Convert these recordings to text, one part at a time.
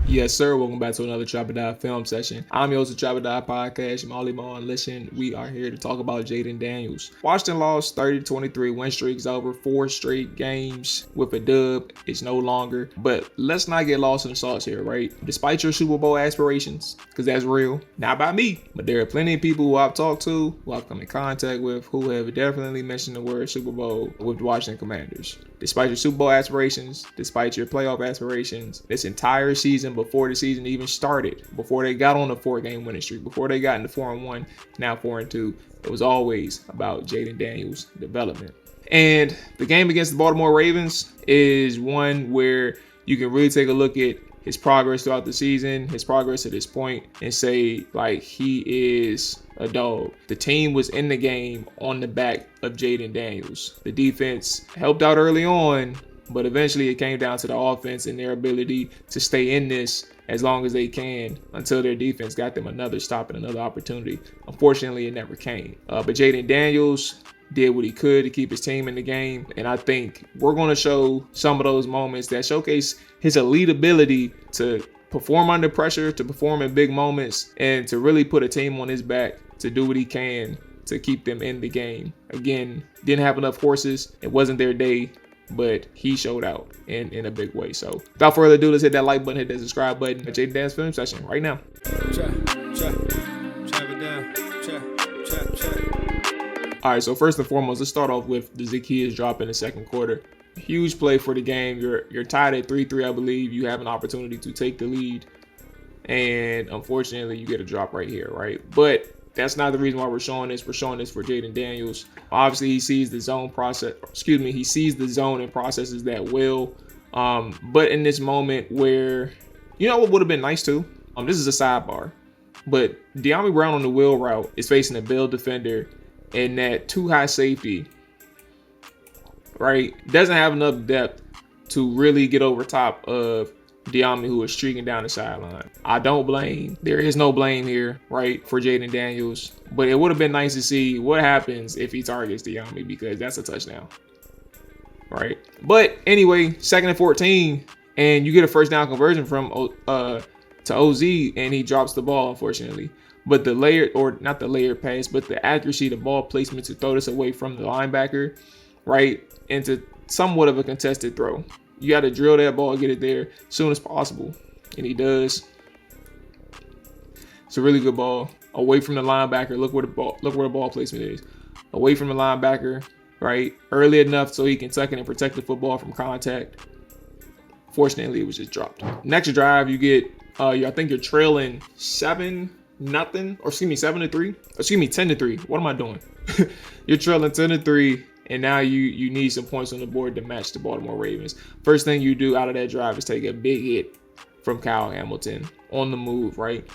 Yes, sir. Welcome back to another Trap or Die film session. I'm your host of Trap or Die Podcast, Mual. Listen, we are here to talk about Jayden Daniels. Washington lost 30-23, win streak's over, 4 straight games with a dub. It's no longer. But let's not get lost in the sauce here, right? Despite your Super Bowl aspirations, because that's real, not by me, but there are plenty of people who I've talked to, who I've come in contact with, who have definitely mentioned the word Super Bowl with the Washington Commanders. Despite your Super Bowl aspirations, despite your playoff aspirations, this entire season before the season even started, before they got on a 4-game winning streak, before they got into 4-1, now 4-2, it was always about Jayden Daniels' development. And the game against the Baltimore Ravens is one where you can really take a look at his progress throughout the season, his progress to this point, and say, like, he is a dog. The team was in the game on the back of Jayden Daniels. The defense helped out early on, but eventually it came down to the offense and their ability to stay in this as long as they can until their defense got them another stop and another opportunity. Unfortunately, it never came. But Jayden Daniels did what he could to keep his team in the game. And I think we're going to show some of those moments that showcase his elite ability to perform under pressure, to perform in big moments, and to really put a team on his back to do what he can to keep them in the game. Again, didn't have enough horses. It wasn't their day, but he showed out in a big way. So without further ado, let's hit that like button, hit that subscribe button. Jayden Daniels film session right now. All right, so first and foremost, let's start off with the Zacchaeus drop in the second quarter. Huge play for the game. You're tied at 3-3, I believe. You have an opportunity to take the lead, and unfortunately, you get a drop right here, right? But that's not the reason why we're showing this. We're showing this for Jayden Daniels. Obviously, he sees the zone he sees the zone and processes that well. But in this moment where, you know what would have been nice too? This is a sidebar, but De'Ami Brown on the wheel route is facing a Bill defender, and that too high safety, right, doesn't have enough depth to really get over top of De'Ami, who is streaking down the sideline. I don't blame. There is no blame here, right, for Jayden Daniels. But it would have been nice to see what happens if he targets De'Ami, because that's a touchdown, right? But anyway, 2nd and 14, and you get a first down conversion from to OZ, and he drops the ball, unfortunately. But the not the layered pass, but the accuracy, the ball placement to throw this away from the linebacker, right, into somewhat of a contested throw. You got to drill that ball, get it there as soon as possible. And he does. It's a really good ball. Away from the linebacker. Look where the ball placement is. Away from the linebacker, right? Early enough so he can tuck it and protect the football from contact. Fortunately, it was just dropped. Next drive, you get, I think you're trailing 7-3. Excuse me, 10-3. What am I doing? You're trailing 10-3. And now you need some points on the board to match the Baltimore Ravens. First thing you do out of that drive is take a big hit from Kyle Hamilton on the move, right?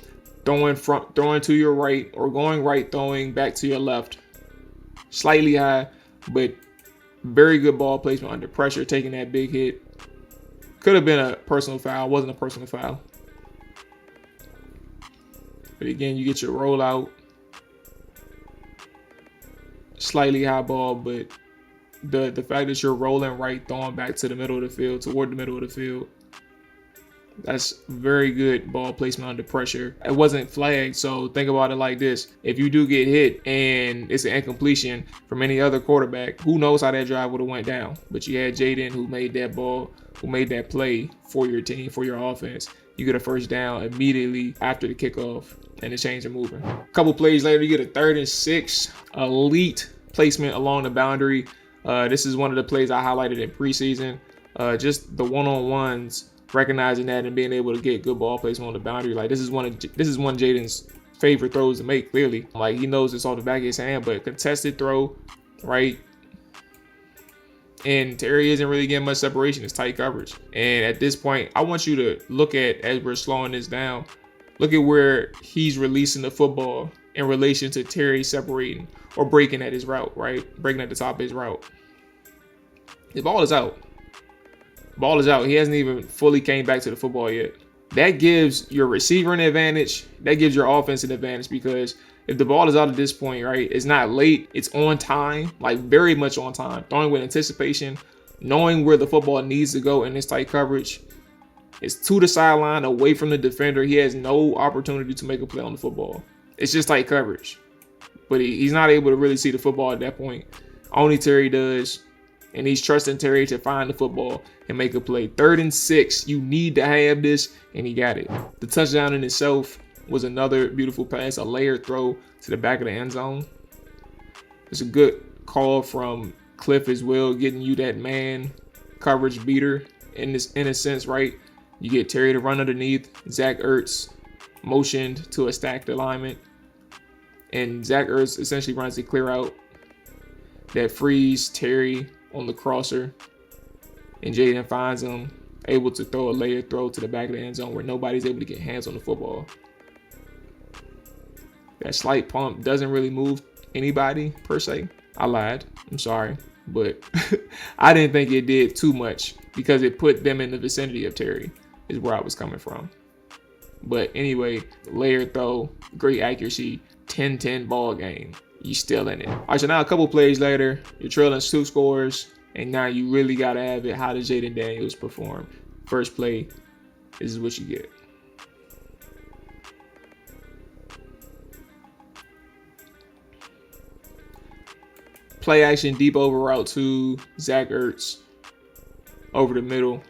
Throwing to your right, or going right, throwing back to your left. Slightly high, but very good ball placement under pressure, taking that big hit. Could have been a personal foul. Wasn't a personal foul. But again, you get your rollout. Slightly high ball, but the fact that you're rolling right, throwing back to the middle of the field, toward the middle of the field, that's very good ball placement under pressure. It wasn't flagged, so think about it like this. If you do get hit and it's an incompletion from any other quarterback, who knows how that drive would have went down. But you had Jayden who made that play for your team, for your offense. You get a first down immediately after the kickoff, and the chains are moving. A couple plays later, you get a 3rd and 6. Elite placement along the boundary. This is one of the plays I highlighted in preseason. Just the one-on-ones, recognizing that and being able to get good ball placement on the boundary. Like, this is one of Jayden's favorite throws to make, clearly. Like, he knows it's off the back of his hand, but contested throw, right? And Terry isn't really getting much separation. It's tight coverage. And at this point, I want you to look at, as we're slowing this down, look at where he's releasing the football in relation to Terry separating or breaking at his route, right? Breaking at the top of his route. The ball is out. Ball is out. He hasn't even fully came back to the football yet. That gives your receiver an advantage. That gives your offense an advantage, because if the ball is out at this point, right, it's not late, it's on time, like very much on time. Throwing with anticipation, knowing where the football needs to go in this tight coverage. It's to the sideline, away from the defender. He has no opportunity to make a play on the football. It's just tight coverage. But he's not able to really see the football at that point. Only Terry does. And he's trusting Terry to find the football and make a play. 3rd and 6. You need to have this, and he got it. The touchdown in itself was another beautiful pass, a layered throw to the back of the end zone. It's a good call from Cliff as well, getting you that man coverage beater in a sense, right? You get Terry to run underneath. Zach Ertz motioned to a stacked alignment, and Zach Ertz essentially runs a clear out that frees Terry on the crosser, and Jayden finds him, able to throw a layered throw to the back of the end zone where nobody's able to get hands on the football. That slight pump doesn't really move anybody per se. I lied. I'm sorry. But I didn't think it did too much because it put them in the vicinity of Terry is where I was coming from. But anyway, layered throw, great accuracy, 10-10 ball game. You still in it. All right, so now a couple plays later, you're trailing 2 scores, and now you really got to have it. How does Jayden Daniels perform? First play, this is what you get. Play action, deep over route to Zach Ertz over the middle.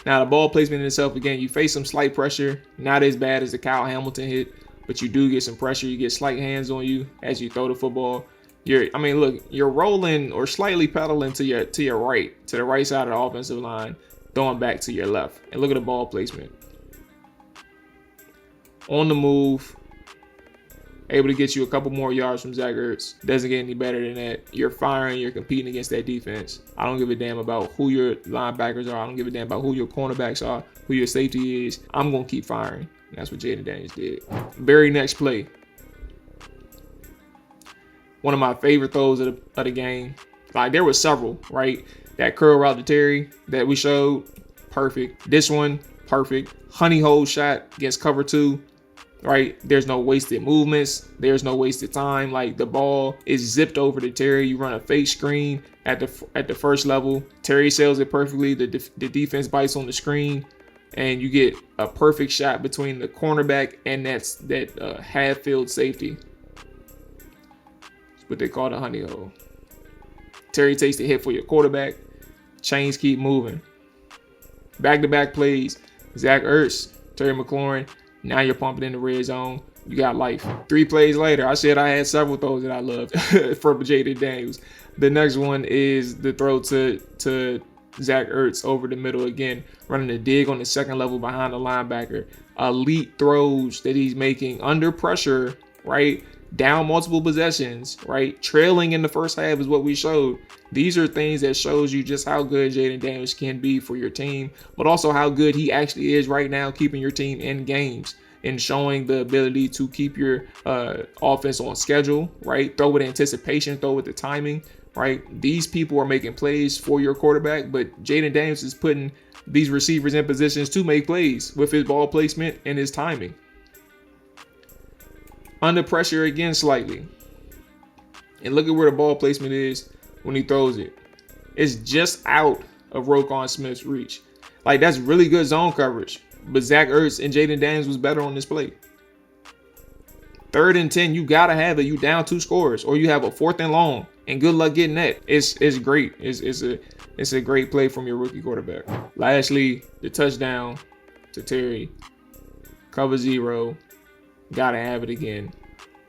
Now, the ball placement in itself, again, you face some slight pressure. Not as bad as the Kyle Hamilton hit, but you do get some pressure. You get slight hands on you as you throw the football. You're rolling or slightly pedaling to your right, to the right side of the offensive line, throwing back to your left. And look at the ball placement. On the move, able to get you a couple more yards from Zach Ertz. Doesn't get any better than that. You're firing. You're competing against that defense. I don't give a damn about who your linebackers are. I don't give a damn about who your cornerbacks are, who your safety is. I'm going to keep firing. And that's what Jayden Daniels did. Very next play. One of my favorite throws of the game. Like, there were several, right? That curl route to Terry that we showed, perfect. This one, perfect. Honey hole shot against cover 2. Right? There's no wasted movements. There's no wasted time. Like, the ball is zipped over to Terry. You run a fake screen at the first level. Terry sells it perfectly. The defense bites on the screen, and you get a perfect shot between the cornerback and that half-field safety. That's what they call the honey hole. Terry takes the hit for your quarterback. Chains keep moving. Back-to-back plays. Zach Ertz, Terry McLaurin. Now you're pumping in the red zone. You got life. 3 plays later, I said I had several throws that I loved for Jayden Daniels. The next one is the throw to Zach Ertz over the middle again, running a dig on the second level behind the linebacker. Elite throws that he's making under pressure, right? Down multiple possessions, right? Trailing in the first half is what we showed. These are things that shows you just how good Jayden Daniels can be for your team, but also how good he actually is right now keeping your team in games and showing the ability to keep your offense on schedule, right? Throw with anticipation, throw with the timing, right? These people are making plays for your quarterback, but Jayden Daniels is putting these receivers in positions to make plays with his ball placement and his timing. Under pressure again slightly. And look at where the ball placement is when he throws it. It's just out of Roquan Smith's reach. Like, that's really good zone coverage. But Zach Ertz and Jayden Daniels was better on this play. 3rd and 10, you got to have it. You down 2 scores. Or you have a 4th and long. And good luck getting that. It's great. It's a great play from your rookie quarterback. Lastly, the touchdown to Terry. Cover 0. Gotta have it again.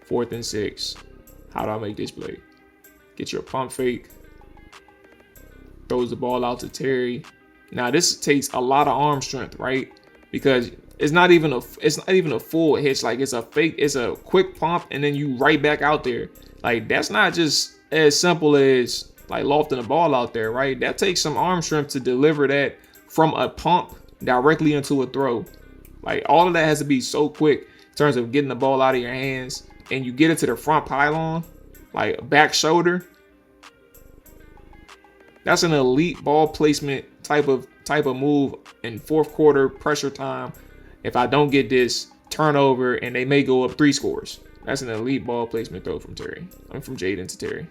4th and 6. How do I make this play? Get your pump fake. Throws the ball out to Terry. Now this takes a lot of arm strength, right? Because it's not even a full hitch. Like, it's a fake. It's a quick pump, and then you right back out there. Like, that's not just as simple as like lofting the ball out there, right? That takes some arm strength to deliver that from a pump directly into a throw. Like, all of that has to be so quick in terms of getting the ball out of your hands, and you get it to the front pylon, like back shoulder. That's an elite ball placement type of move in 4th quarter pressure time. If I don't get this turnover, and they may go up 3 scores. That's an elite ball placement throw from Terry. From Jayden to Terry.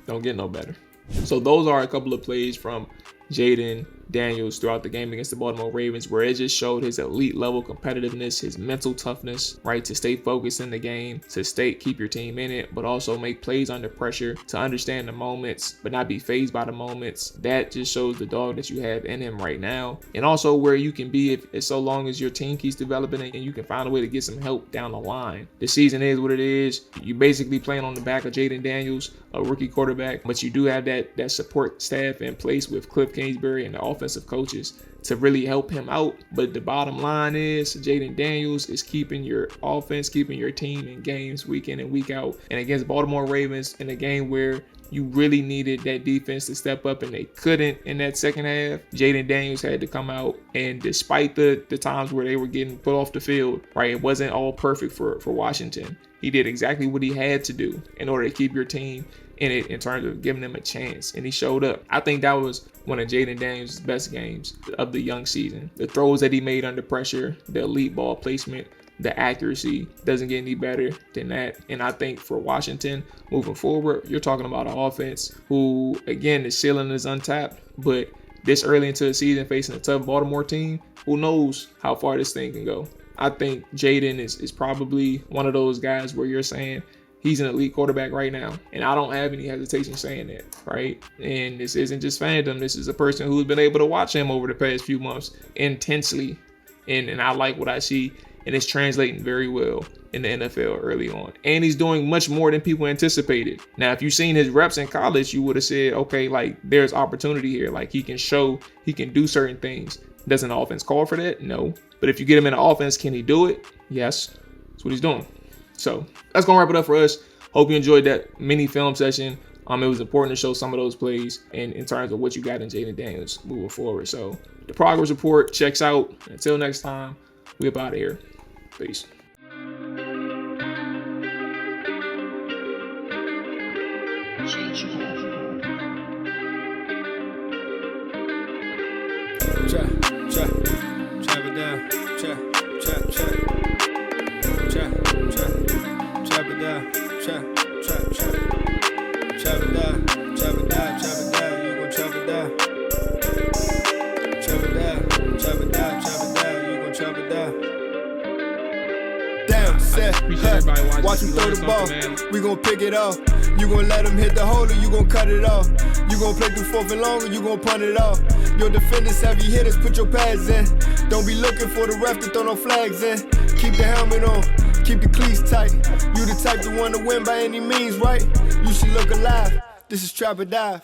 Don't get no better. So those are a couple of plays from Jayden Daniels throughout the game against the Baltimore Ravens, where it just showed his elite level competitiveness, his mental toughness, right, to stay focused in the game, to keep your team in it, but also make plays under pressure, to understand the moments, but not be fazed by the moments. That just shows the dog that you have in him right now, and also where you can be if so long as your team keeps developing and you can find a way to get some help down the line. The season is what it is. You basically playing on the back of Jayden Daniels, a rookie quarterback, but you do have that support staff in place with Cliff Kingsbury and the offensive coaches to really help him out. But the bottom line is Jayden Daniels is keeping your offense, keeping your team in games week in and week out. And against Baltimore Ravens, in a game where you really needed that defense to step up and they couldn't in that second half, Jayden Daniels had to come out. And despite the times where they were getting put off the field, right, it wasn't all perfect for Washington. He did exactly what he had to do in order to keep your team in it in terms of giving them a chance, and he showed up. I think that was one of Jayden Daniels' best games of the young season. The throws that he made under pressure, the elite ball placement, the accuracy doesn't get any better than that. And I think for Washington moving forward, you're talking about an offense who, again, the ceiling is untapped, but this early into the season facing a tough Baltimore team, who knows how far this thing can go. I think Jayden is probably one of those guys where you're saying he's an elite quarterback right now. And I don't have any hesitation saying that, right? And this isn't just fandom. This is a person who's been able to watch him over the past few months intensely. And I like what I see. And it's translating very well in the NFL early on. And he's doing much more than people anticipated. Now, if you've seen his reps in college, you would have said, okay, like there's opportunity here. Like he can show, he can do certain things. Doesn't the offense call for that? No. But if you get him in the offense, can he do it? Yes. That's what he's doing. So that's going to wrap it up for us. Hope you enjoyed that mini film session. It was important to show some of those plays and in terms of what you got in Jayden Daniels moving forward. So the progress report checks out. Until next time, we up out of here. Peace. Chop it down. Chop it down. Chop it down. You gon' chop it down. Chop it down. You gon' chop it down. Damn, set. Watch him throw the ball. We gon' pick it off. You gon' let him hit the hole or you gon' cut it off. You gon' play through fourth and long or you gon' punt it off. Your defenders, heavy hitters, put your pads in. Don't be looking for the ref to throw no flags in. Keep the helmet on, keep the cleats tight. You the type to want to win by any means, right? You should look alive. This is Trap or Dive.